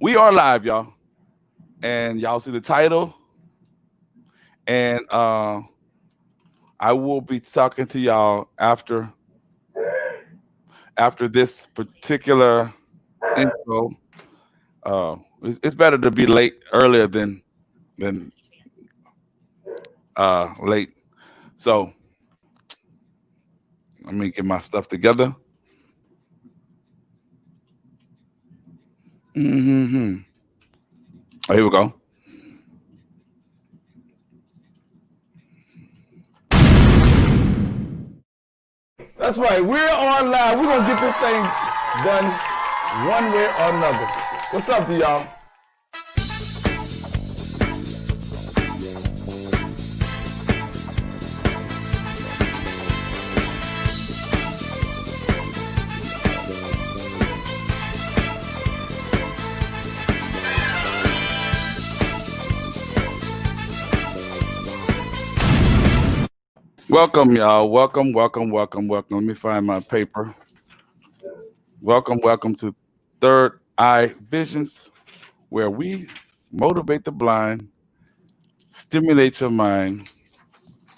We are live, y'all, and y'all see the title. And I will be talking to y'all after this particular intro. It's better to be late earlier than late. So let me get my stuff together. Hmm. Oh, here we go. That's right. We're on live. We're gonna get this thing done one way or another. What's up to y'all? Welcome, y'all. Welcome. Let me find my paper. Welcome to Third Eye Visions, where we motivate the blind, stimulate your mind,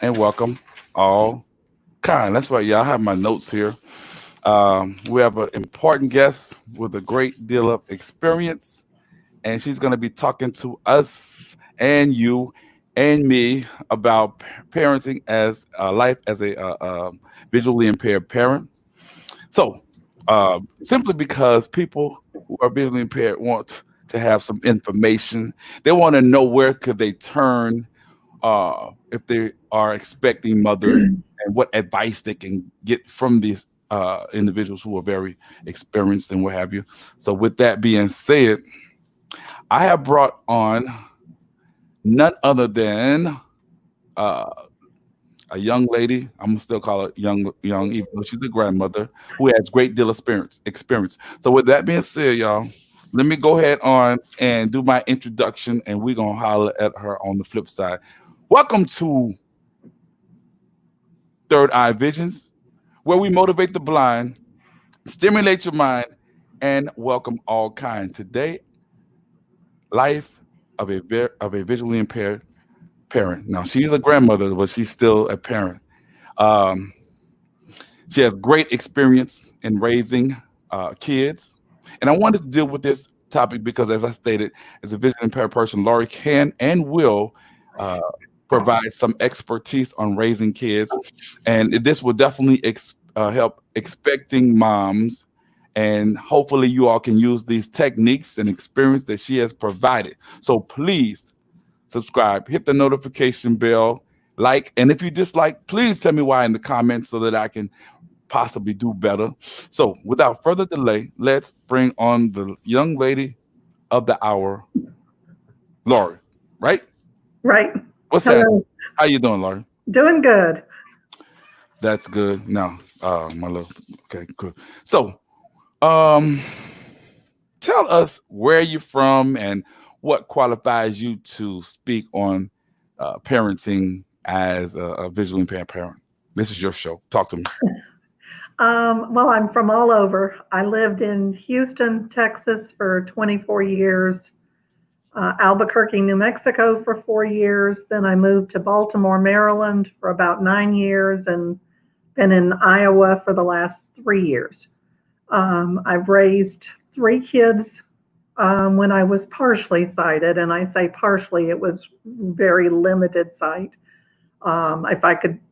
and welcome all kind. That's right, y'all. I have my notes here. We have an important guest with a great deal of experience, and she's going to be talking to us and you and me about parenting as life as a visually impaired parent. So, simply because people who are visually impaired want to have some information, they want to know where could they turn if they are expecting mothers, and what advice they can get from these individuals who are very experienced and what have you. So, with that being said, I have brought on none other than uh, a young lady. I'm gonna still call her young, even though she's a grandmother who has great deal of experience. So with that being said, y'all, let me go ahead on and do my introduction, and we're gonna holler at her on the flip side. Welcome to Third Eye Visions, where we motivate the blind, stimulate your mind, and welcome all kind. Today, life of a visually impaired parent. Now she's a grandmother, but she's still a parent. Um, She has great experience in raising kids. And I wanted to deal with this topic because, as I stated, as a vision impaired person, Laurie can and will uh, provide some expertise on raising kids. And this will definitely help expecting moms. And hopefully, you all can use these techniques and experience that she has provided. So please subscribe, hit the notification bell, like, and if you dislike, please tell me why in the comments so that I can possibly do better. So, without further delay, let's bring on the young lady of the hour, Laurie. Right? Right. What's that? Hello. How you doing, Laurie? Doing good. That's good. Now, my little okay, cool. So, um, tell us where you're from and what qualifies you to speak on parenting as a visually impaired parent. This is your show. Talk to me. Well, I'm from all over. I lived in Houston, Texas for 24 years, Albuquerque, New Mexico for 4 years. Then I moved to Baltimore, Maryland for about 9 years and been in Iowa for the last 3 years. I've raised three kids when I was partially sighted, and I say partially, it was very limited sight.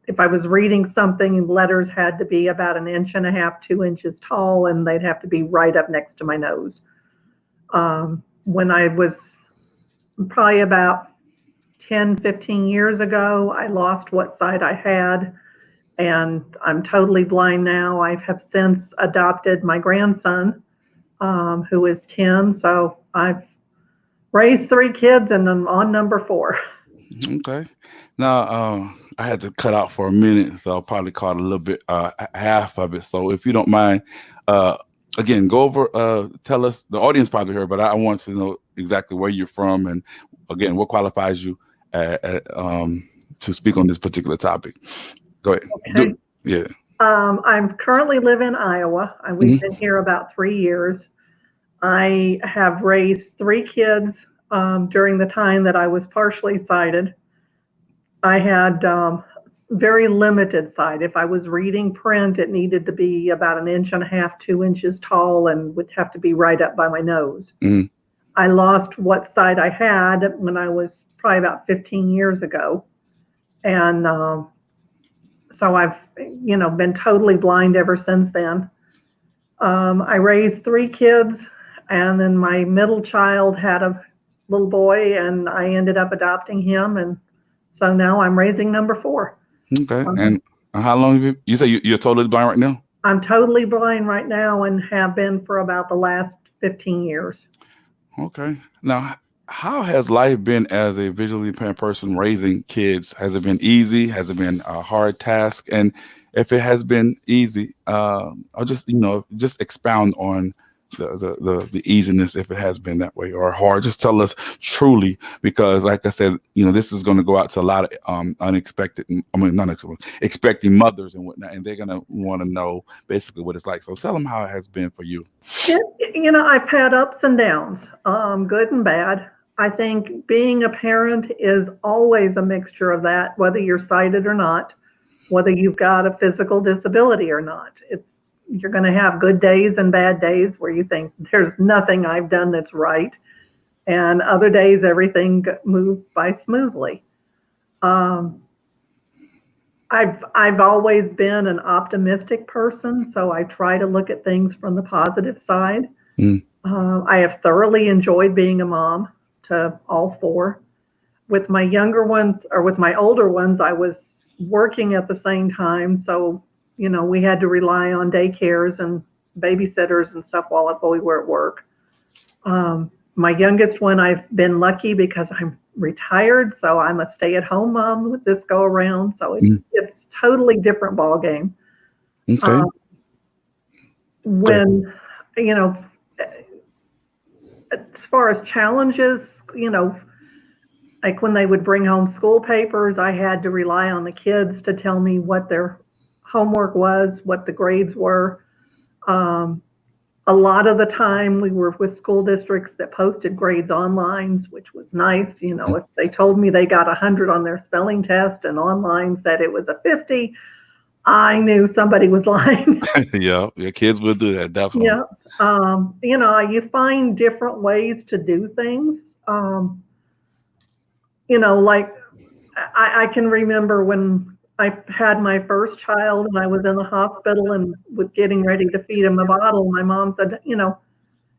If I was reading something, letters had to be about an inch and a half, 2 inches tall, and they'd have to be right up next to my nose. When I was probably about 10, 15 years ago, I lost what sight I had, and I'm totally blind now. I have since adopted my grandson, who is 10. So I've raised three kids, and I'm on number four. Okay. Now, I had to cut out for a minute, so I'll probably caught a little bit, half of it. So if you don't mind, uh, again, go over, tell us, the audience probably heard, but I want to know exactly where you're from and, again, what qualifies you to speak on this particular topic. Go ahead. Okay. Yeah. I'm currently live in Iowa. We've been Hmm. here about 3 years. I have raised three kids during the time that I was partially sighted. I had very limited sight. If I was reading print, it needed to be about an inch and a half, 2 inches tall, and would have to be right up by my nose. Mm, I lost what sight I had when I was probably about 15 years ago. And so I've, been totally blind ever since then. I raised three kids, and then my middle child had a little boy, and I ended up adopting him. And so now I'm raising number four. okay. Um, And how long have you say you're totally blind right now? I'm totally blind right now and have been for about the last 15 years. Okay. Now, how has life been as a visually impaired person raising kids? Has it been easy? Has it been a hard task? And if it has been easy, I'll just just expound on the easiness if it has been that way or hard. Just tell us truly, because like I said, this is going to go out to a lot of unexpected, I mean, not unexpected, expecting mothers and whatnot, and they're going to want to know basically what it's like. So tell them how it has been for you. I've had ups and downs, good and bad. I think being a parent is always a mixture of that, whether you're sighted or not, whether you've got a physical disability or not. You're going to have good days and bad days where you think there's nothing I've done that's right, and other days everything moves by smoothly. Um, I've always been an optimistic person, so I try to look at things from the positive side. Mm, I have thoroughly enjoyed being a mom to all four. With my younger ones, or with my older ones, I was working at the same time, so we had to rely on daycares and babysitters and stuff while we were at work. My youngest one, I've been lucky because I'm retired, so I'm a stay-at-home mom with this go around. So mm, it's totally different ball game. okay. Um, when you know, as far as challenges, you know, like when they would bring home school papers, I had to rely on the kids to tell me what their homework was, what the grades were. Um, a lot of the time, we were with school districts that posted grades online, which was nice. Mm. If they told me they got 100 on their spelling test and online said it was a 50, I knew somebody was lying. Yeah, your kids will do that definitely. Yeah. You find different ways to do things. Um, like I can remember when I had my first child and I was in the hospital and was getting ready to feed him a bottle. My mom said,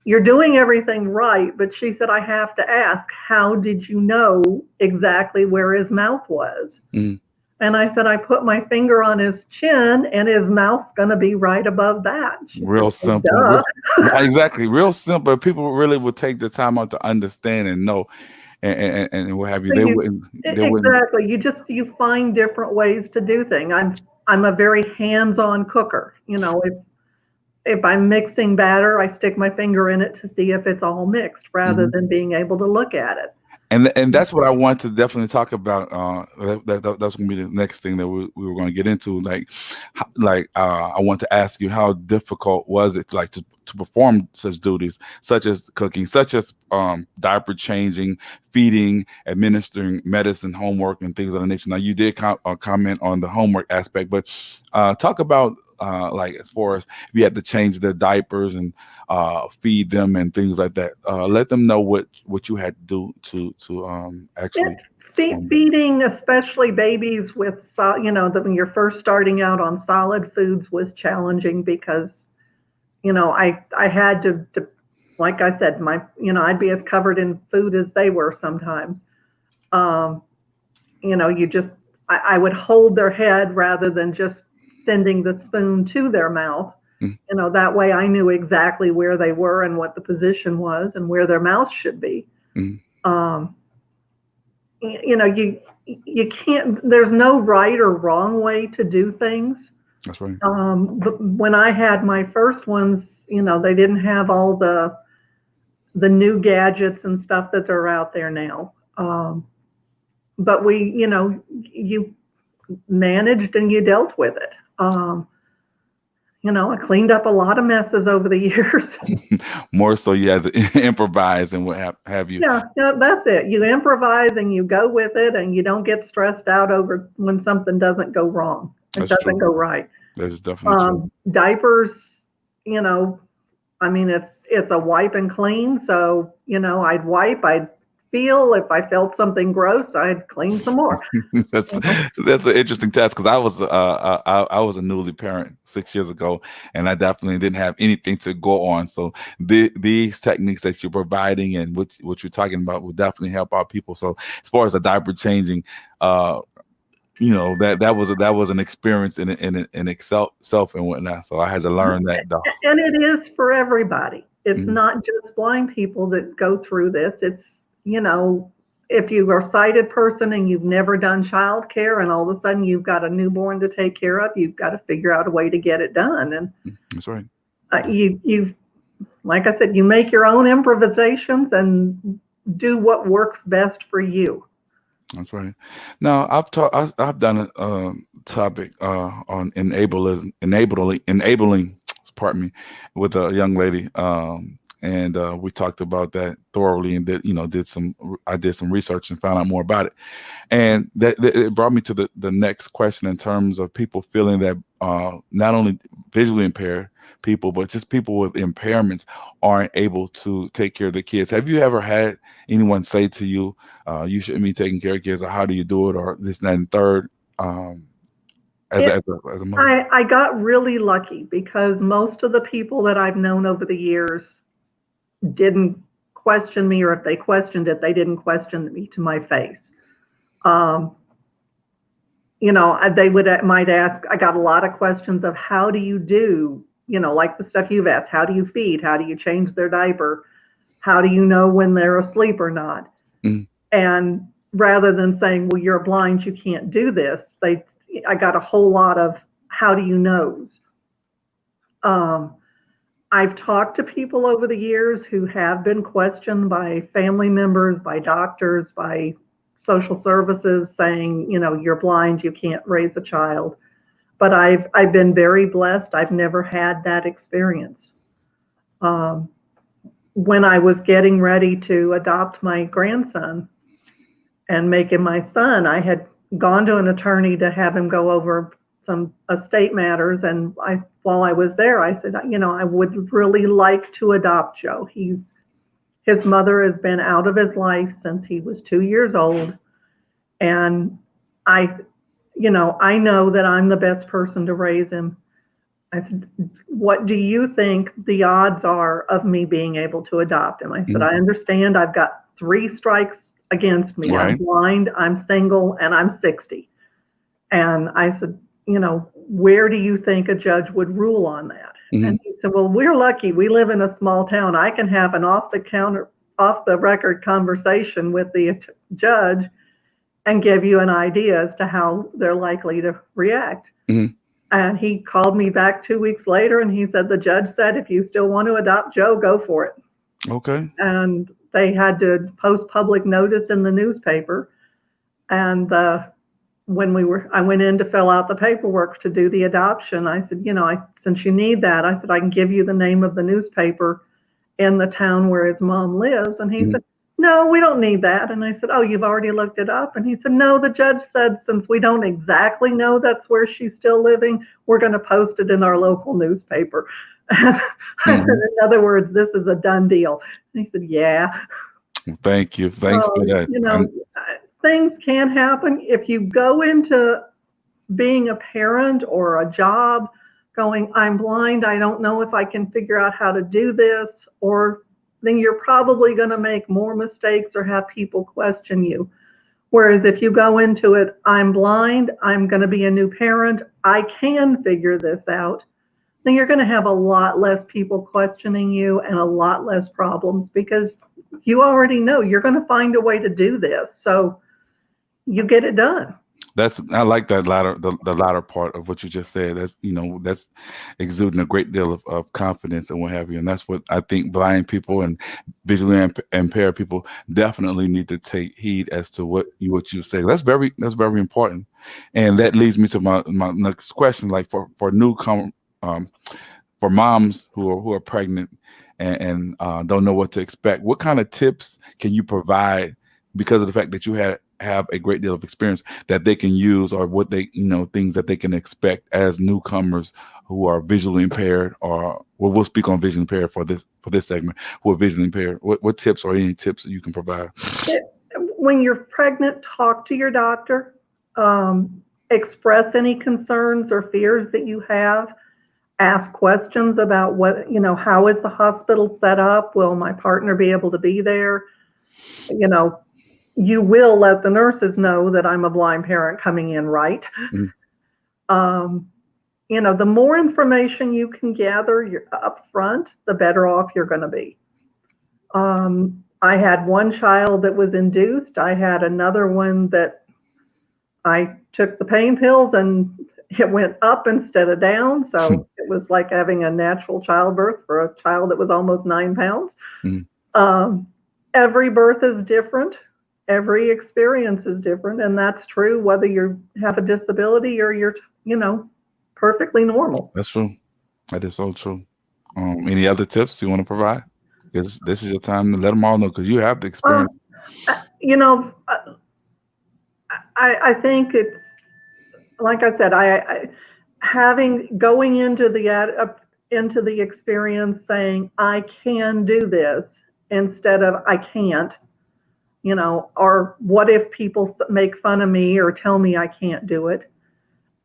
you're doing everything right, but she said, I have to ask, how did you know exactly where his mouth was? Mm. And I said, I put my finger on his chin and his mouth's going to be right above that. She said, Real well, simple. duh. Exactly. Real simple. People really would take the time out to understand and know and what have you. So They wouldn't they wouldn't exactly. You find different ways to do things. I'm a very hands-on cooker. If I'm mixing batter, I stick my finger in it to see if it's all mixed rather Mhm. than being able to look at it. And that's what I want to definitely talk about. That's going to be the next thing that we were going to get into. I want to ask you, how difficult was it like to perform such duties, such as cooking, such as diaper changing, feeding, administering medicine, homework, and things of the nature. Now, you did comment on the homework aspect, but talk about like as far as if you had to change their diapers and feed them and things like that. Let them know what you had to do to Yeah, actually perform. feeding, especially babies with, when you're first starting out on solid foods was challenging because, I had to, like I said, I'd be as covered in food as they were sometimes. Um, you just, I would hold their head rather than just sending the spoon to their mouth. Mm, That way I knew exactly where they were and what the position was and where their mouth should be. mm, Um, you can't. There's no right or wrong way to do things. that's right. But when I had my first ones, they didn't have all the new gadgets and stuff that are out there now. But you managed and you dealt with it. I cleaned up a lot of messes over the years. More so you have to improvise and what have you. Yeah, yeah, that's it. You improvise and you go with it, and you don't get stressed out over when something doesn't go wrong. It That's doesn't true. go right. That is definitely true. Diapers, you know, I mean, it's a wipe and clean. So I'd wipe, I'd feel. If I felt something gross, I'd clean some more. that's You know, that's an interesting task because I was a newly parent 6 years ago, and I definitely didn't have anything to go on. So these techniques that you're providing and what you're talking about will definitely help our people. So as far as the diaper changing, uh, that was an experience in itself self and whatnot. So I had to learn that. and it is for everybody. It's Mhm. not just blind people that go through this. It's, you know, if you are a sighted person and you've never done childcare and all of a sudden you've got a newborn to take care of, you've got to figure out a way to get it done. And That's right. you, like I said, you make your own improvisations and do what works best for you. That's right. Now I've done a topic on enabling, pardon me, with a young lady, and we talked about that thoroughly and I did some research and found out more about it, and that it brought me to the next question in terms of people feeling that not only visually impaired people but just people with impairments aren't able to take care of their kids. Have you ever had anyone say to you, you shouldn't be taking care of kids, or how do you do it, or this, that, and third, um, It, as a mother? I got really lucky because most of the people that I've known over the years didn't question me, or if they questioned it, they didn't question me to my face. Um, they might ask. I got a lot of questions of how do you do, like the stuff you've asked. How do you feed? How do you change their diaper? How do you know when they're asleep or not? Mhm. And rather than saying, well, you're blind, you can't do this, I got a whole lot of how do you knows. Um, I've talked to people over the years who have been questioned by family members, by doctors, by social services saying, you're blind, you can't raise a child. But I've been very blessed. I've never had that experience. Um, when I was getting ready to adopt my grandson and make him my son, I had gone to an attorney to have him go over some estate matters. And while I was there, I said, I would really like to adopt Joe. His mother has been out of his life since he was 2 years old. And I, I know that I'm the best person to raise him. I said, what do you think the odds are of me being able to adopt him? I said, Mhm. I understand I've got three strikes against me. I'm Right. blind, I'm single, and I'm 60. And I said, where do you think a judge would rule on that? Hmm. And he said, well, we're lucky. We live in a small town. I can have an off the record conversation with the judge and give you an idea as to how they're likely to react. Hmm. And he called me back 2 weeks later and he said, the judge said, if you still want to adopt Joe, go for it. Okay. And they had to post public notice in the newspaper. And I went in to fill out the paperwork to do the adoption. I said, since you need that, I said, I can give you the name of the newspaper in the town where his mom lives. And he Hmm. said, no, we don't need that. And I said, oh, you've already looked it up? And he said, no, the judge said, since we don't exactly know that's where she's still living, we're going to post it in our local newspaper. I said, Hmm. in other words, this is a done deal. And he said, yeah. Thank you. Thanks for So, that. things can happen. If you go into being a parent or a job going, I'm blind, I don't know if I can figure out how to do this, or then you're probably going to make more mistakes or have people question you. Whereas if you go into it, I'm blind, I'm going to be a new parent, I can figure this out, then you're going to have a lot less people questioning you and a lot less problems because you already know you're going to find a way to do this. So you get it done. I like that the latter part of what you just said. That's exuding a great deal of confidence and what have you. And that's what I think blind people and visually impaired people definitely need to take heed as to what you say. That's very important. And that leads me to my next question. Like for newcomers, um, for moms who are pregnant and don't know what to expect, what kind of tips can you provide because of the fact that you have a great deal of experience that they can use, or what they, things that they can expect as newcomers who are visually impaired, or well, we'll speak on vision impaired for this segment, who are visually impaired. What tips, or any tips that you can provide? It, when you're pregnant, talk to your doctor. Express any concerns or fears that you have. Ask questions about how is the hospital set up? Will my partner be able to be there? You know, you will let the nurses know that I'm a blind parent coming in, right? Mhm. Um, the more information you can gather up front, the better off you're going to be. I had one child that was induced. I had another one that I took the pain pills and it went up instead of down. So it was like having a natural childbirth for a child that was almost 9 pounds. Mhm. Um, every birth is different. Every experience is different. And that's true whether you have a disability or you're, perfectly normal. That's true. That is so true. Any other tips you want to provide? Because this is your time to let them all know, because you have the experience. Um, you know, I think it's like I said, I having going into the experience saying I can do this instead of I can't, or what if people make fun of me or tell me I can't do it?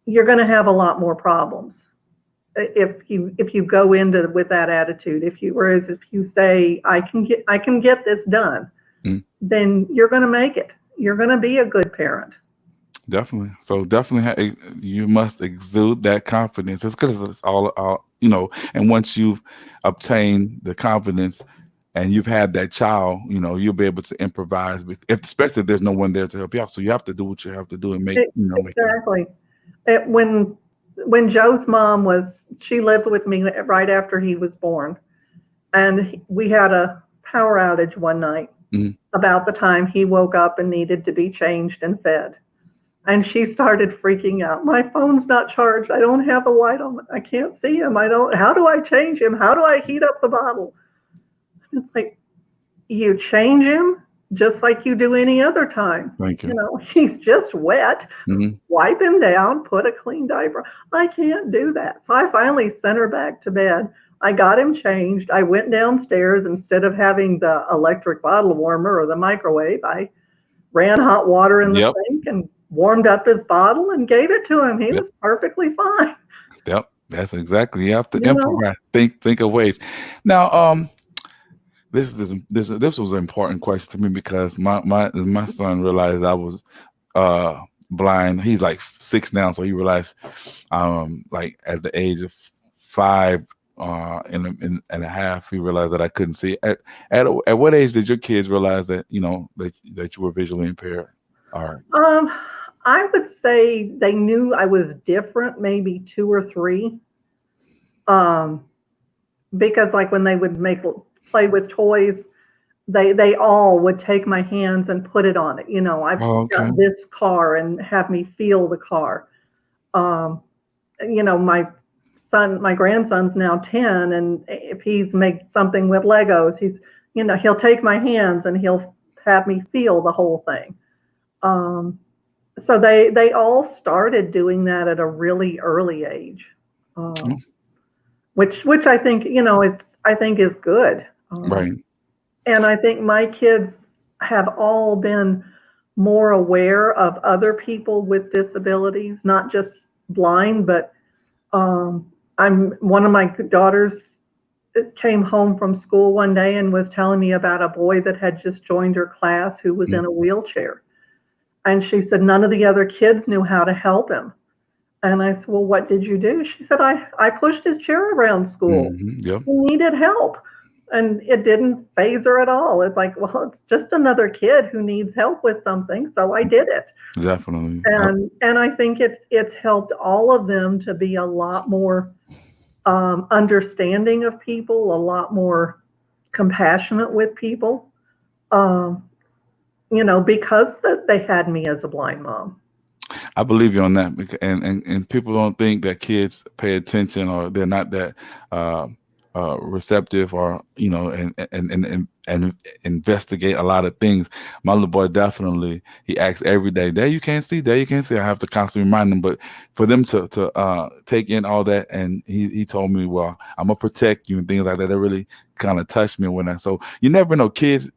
You're going to have a lot more problems if you go into with that attitude. Whereas if you say I can get this done, Mm, then you're going to make it. You're going to be a good parent. definitely. So definitely, you must exude that confidence. It's because it's all, and once you've obtained the confidence and you've had that child, you'll be able to improvise, especially if there's no one there to help you out. So you have to do what you have to do and make it. Exactly. When Joe's mom she lived with me right after he was born, and we had a power outage one night Mhm. about the time he woke up and needed to be changed and fed. And she started freaking out. My phone's not charged. I don't have a light on. I can't see him. I don't. How do I change him? How do I heat up the bottle? It's like, you change him just like you do any other time. Thank you. He's just wet. Hmm. Wipe him down, put a clean diaper. I can't do that. So I finally sent her back to bed. I got him changed. I went downstairs. Instead of having the electric bottle warmer or the microwave, I ran hot water in the Yep. sink and warmed up his bottle and gave it to him. He Yep. was perfectly fine. Yep. That's exactly. You have to You know, improvise. Think of ways. Now, this was an important question to me, because my son realized I was blind. He's like 6 now, so he realized like at the age of 5 and a half, he realized that I couldn't see. At what age did your kids realize that that you were visually impaired? All right. um, I would say they knew I was different, maybe 2 or 3. Um, because like when they would play with toys, they all would take my hands and put it on it. I've Oh, okay. got this car and have me feel the car. Um, my grandson's now 10, and if he's made something with Legos, he'll take my hands and he'll have me feel the whole thing. Um, so they all started doing that at a really early age, Mm, um, which I think I think is good. right. And I think my kids have all been more aware of other people with disabilities, not just blind, but I'm one of my daughters came home from school one day and was telling me about a boy that had just joined her class who was Mm, in a wheelchair. And she said none of the other kids knew how to help him. And I said, well, what did you do? She said, I pushed his chair around school. yep. He needed help. And it didn't phase her at all. It's like, well, it's just another kid who needs help with something. So I did it. Definitely. And I think it's helped all of them to be a lot more understanding of people, a lot more compassionate with people. Um, because they had me as a blind mom. I believe you on that, and people don't think that kids pay attention or they're not that uh, receptive, or and investigate a lot of things. My little boy definitely, he acts every day. There you can't see, there you can't see. I have to constantly remind them, but for them to take in all that, and he told me, well, I'm gonna protect you and things like that. That really kind of touched me when I. So you never know, kids.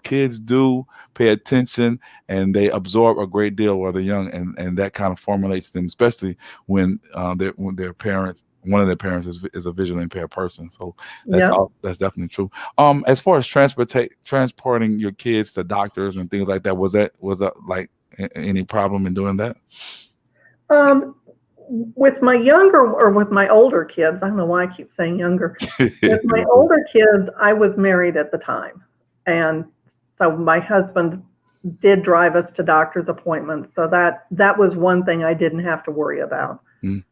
Kids do pay attention and they absorb a great deal while they're young, and that kind of formulates them, especially when their parents, one of their parents is a visually impaired person. So Yeah. that's definitely true. As far as transporting your kids to doctors and things like that, was that like any problem in doing that? Um, with my younger or with my older kids, I don't know why I keep saying younger. With my older kids, I was married at the time. And so my husband did drive us to doctor's appointments. So that was one thing I didn't have to worry about. Mm,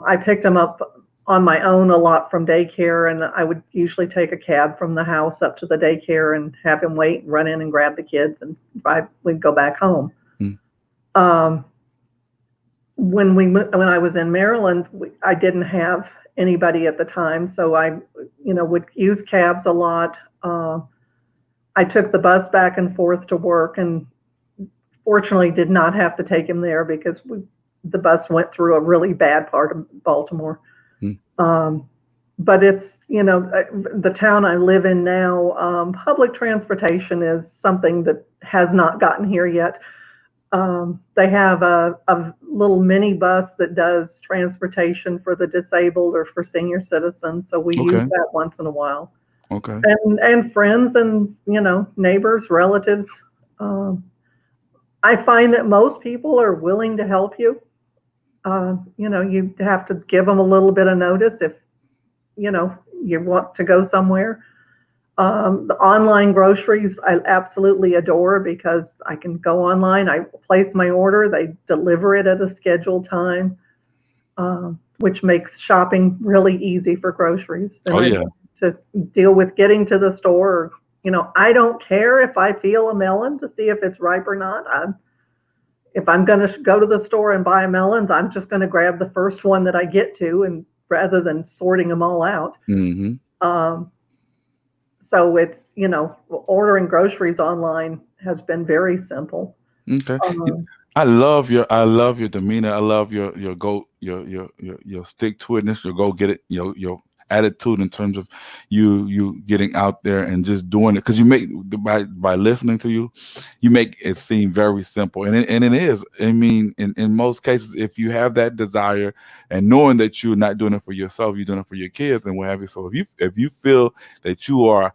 I picked him up on my own a lot from daycare, and I would usually take a cab from the house up to the daycare and have him wait, and run in and grab the kids, and we'd go back home. mm. Um, when I was in Maryland, I didn't have anybody at the time, so I, would use cabs a lot. I took the bus back and forth to work, and fortunately did not have to take him there because the bus went through a really bad part of Baltimore. Mm. But it's, the town I live in now, public transportation is something that has not gotten here yet. They have a little mini bus that does transportation for the disabled or for senior citizens, so we use Okay. that once in a while. Okay. And friends and neighbors, relatives. Um, I find that most people are willing to help you. You have to give them a little bit of notice if you want to go somewhere. The online groceries I absolutely adore because I can go online, I place my order, they deliver it at a scheduled time, which makes shopping really easy for groceries. Then Oh I yeah. don't have to deal with getting to the store. I don't care if I feel a melon to see if it's ripe or not. If I'm going to go to the store and buy melons, I'm just going to grab the first one that I get to, and rather than sorting them all out. Hmm. Um, so it's, ordering groceries online has been very simple. Okay. Um, I love your demeanor. I love your stick to itness, your go get it, your attitude in terms of you getting out there and just doing it, because you make by listening to you, you make it seem very simple, and it is. I mean, in most cases, if you have that desire and knowing that you're not doing it for yourself, you're doing it for your kids and what have you. So if you feel that you are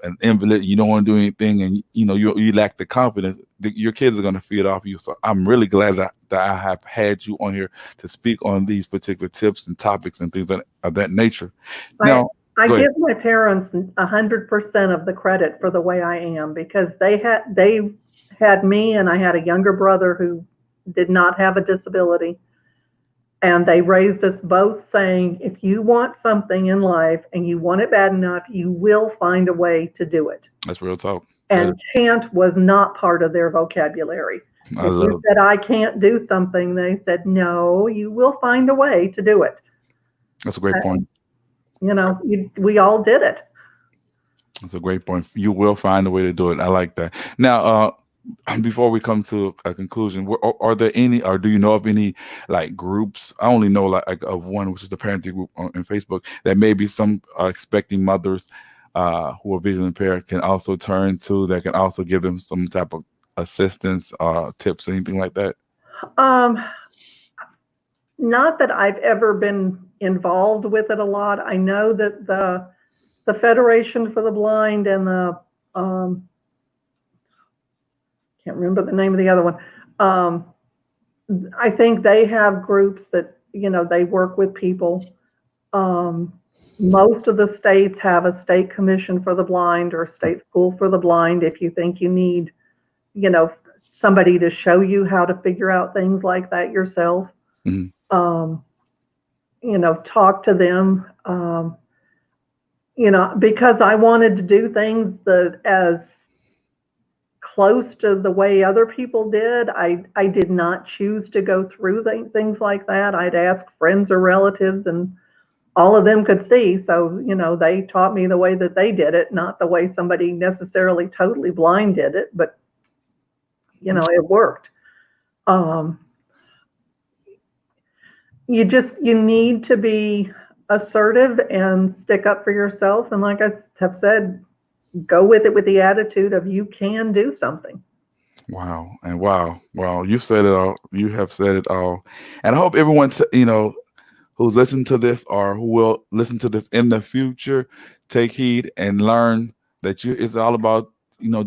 an invalid, you don't want to do anything, and you lack the confidence, your kids are going to feed off you. So I'm really glad that I have had you on here to speak on these particular tips and topics and things of that nature. I Now, I go ahead. give my parents 100% of the credit for the way I am because they had me, and I had a younger brother who did not have a disability. And they raised us both saying, if you want something in life and you want it bad enough, you will find a way to do it. That's real talk. That And can't was not part of their vocabulary. I If you love. said, I can't do something, they said, no, you will find a way to do it. That's a great Uh, point. we all did it. That's a great point. You will find a way to do it. I like that. Now, before we come to a conclusion, are there any, or do you know of any like groups? I only know like of one, which is the parenting group on Facebook, that maybe some expecting mothers who are visually impaired can also turn to, that can also give them some type of assistance, tips, anything like that. Um, Not that I've ever been involved with it a lot. I know that the Federation for the Blind and the can't remember the name of the other one. Um, I think they have groups that they work with people. Um, Most of the states have a state commission for the blind or state school for the blind. If you think you need, you know, somebody to show you how to figure out things like that yourself, Mhm. um, talk to them. Because I wanted to do things that as close to the way other people did. I did not choose to go through things like that. I'd ask friends or relatives, and all of them could see. So, they taught me the way that they did it, not the way somebody necessarily totally blind did it, but, it worked. Um, you need to be assertive and stick up for yourself. And like I have said, go with it with the attitude of you can do something. Wow. And wow. You said it all. You have said it all. And I hope everyone, who's listening to this or who will listen to this in the future, take heed and learn that it's all about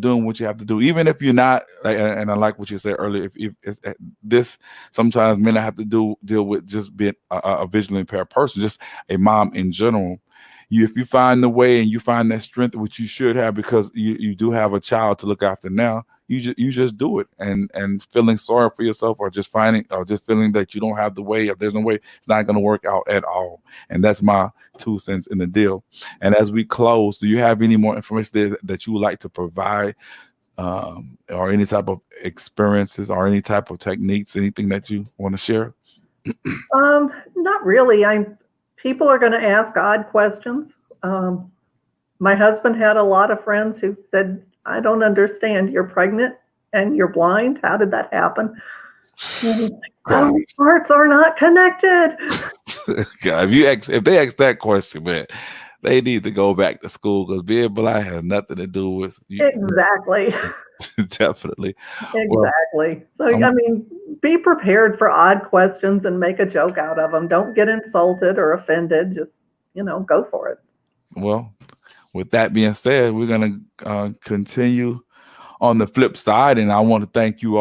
doing what you have to do, even if you're not. And I like what you said earlier. If it's, this sometimes may not have to deal with just being a visually impaired person, just a mom in general. If you find the way and you find that strength, which you should have, because you do have a child to look after now, you just do it. And feeling sorry for yourself, or just feeling that you don't have the way, if there's no way, it's not going to work out at all. And that's my 2 cents in the deal. And as we close, do you have any more information that you would like to provide, or any type of experiences or any type of techniques, anything that you want to share? Not really. People are going to ask odd questions. My husband had a lot of friends who said, I don't understand. You're pregnant and you're blind. How did that happen? Those parts are not connected. God, if they ask that question, man, they need to go back to school, because being blind has nothing to do with you. Exactly. Definitely. Exactly. So, be prepared for odd questions and make a joke out of them. Don't get insulted or offended. Just, go for it. Well, with that being said, we're going to continue on the flip side. And I want to thank you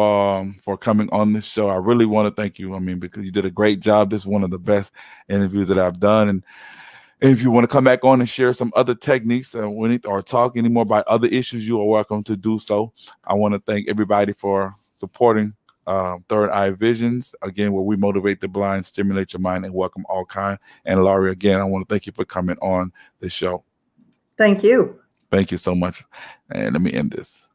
for coming on this show. I really want to thank you. Because you did a great job. This is one of the best interviews that I've done. And if you want to come back on and share some other techniques, or talk any more about other issues, you are welcome to do so. I want to thank everybody for supporting Third Eye Visions, again, where we motivate the blind, stimulate your mind, and welcome all kind. And Laurie, again, I want to thank you for coming on the show. Thank you. Thank you so much. And let me end this.